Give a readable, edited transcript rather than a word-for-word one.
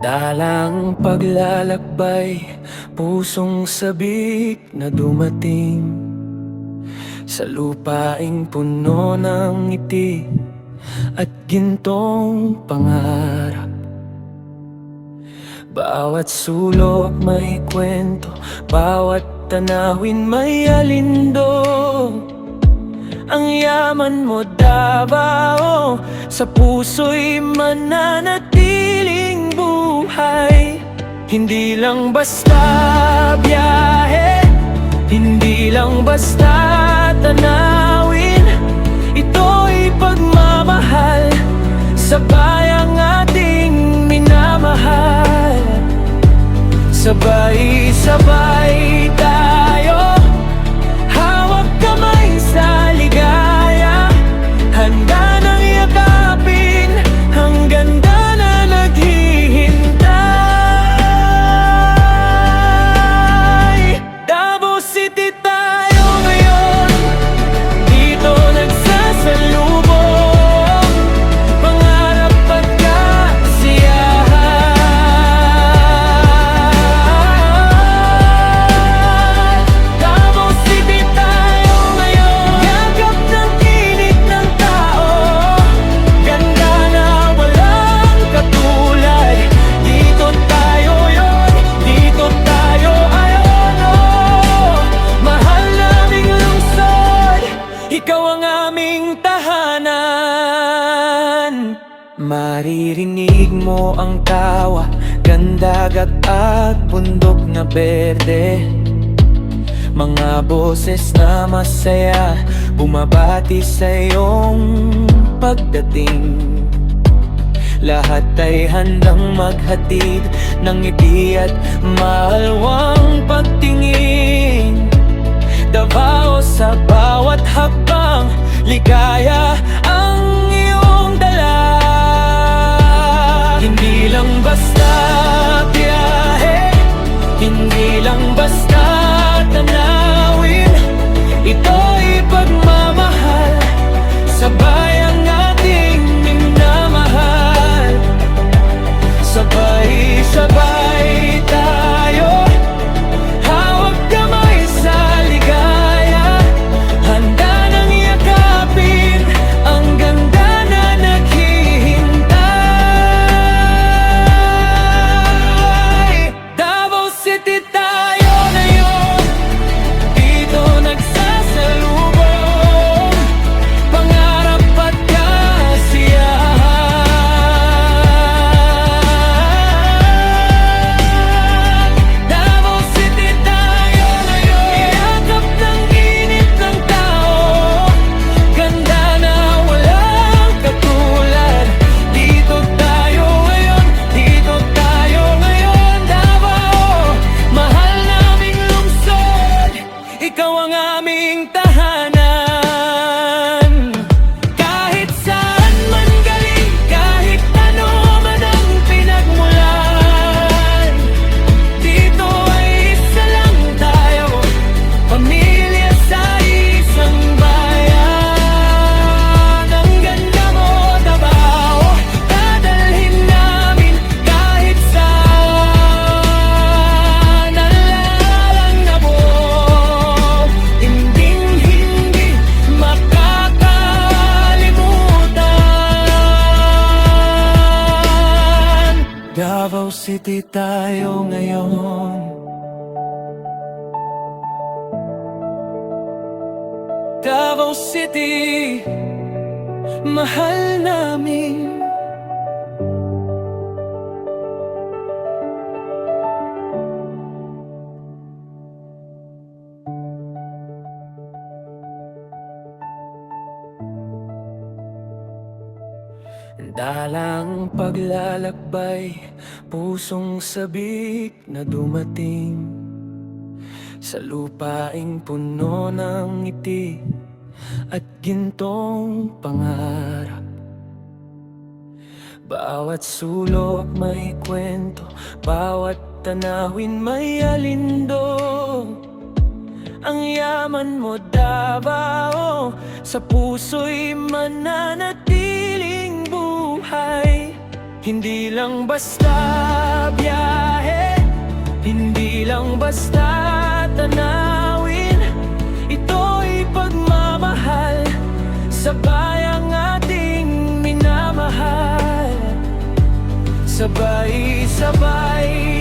Dalang paglalakbay, pusong sabik na dumating sa lupaing puno ng ngiti at gintong pangarap. Bawat sulok may kwento, bawat tanawin may alindog. Ang yaman mo, Davao, sa puso'y mananatiling buhay. Hindi lang basta biyahe, hindi lang basta tanawin. Ito'y pagmamahal sa bayang ating minamahal. Sabay-sabay tayo, hawak kamay sa ligaya, handa nang yakapin ang ganda na naghihintay. Davao City tayo ngayon, dito nagsasalubong, pangarap at kasiyahan. Davao City tayo ngayon, yakap ng init ng tao, ganda na walang katulad. Dito tayo yon, dito tayo ayon, oh. Mahal naming lungsod, ikaw ang aming tahanan. Maririnig mo ang tawa, gandagat at bundok na berde. Mga boses na masaya, bumabati sa iyong pagdating. Lahat ay handang maghatid ng ngiti at maalwang pagtingin. Davao sa bawat hakbang, ligaya ang iyong dala. Hindi lang basta biyahe, hindi lang basta tanawin. Ito'y pagmamahal sa bayang ating minamahal. Sabay-sabay tayo, hawak kamay sa ligaya, handa nang yakapin ang ganda na naghihintay. Davao City tayo ngayon, dito nagsasalubong, pangarap at kasiyahan. Davao City tayo ngayon, yakap ng init ng tao, ganda na walang katulad. Dito tayo ngayon, dito tayo ngayon, Davao. Mahal naming lungsod, ikaw ang aming tahanan. Kahit saan man galing, kahit ano man ang pinagmulan, dito ay isa lang tayo, pamilya sa isang bayan. Ang ganda mo, Davao, dadalhin namin kahit saan. Alalang nabog, hinding-hindi makakalimutan. Davao City tayo ngayon, Davao City, mahal namin. Dalang paglalakbay, pusong sabik na dumating sa lupaing puno ng ngiti at gintong pangarap. Bawat sulok may kwento, bawat tanawin may alindog. Ang yaman mo, Davao, sa puso'y mananatiling buhay. Hindi lang basta biyahe, hindi lang basta tanawin. Ito'y pagmamahal sa bayang ating minamahal. Sabay-sabay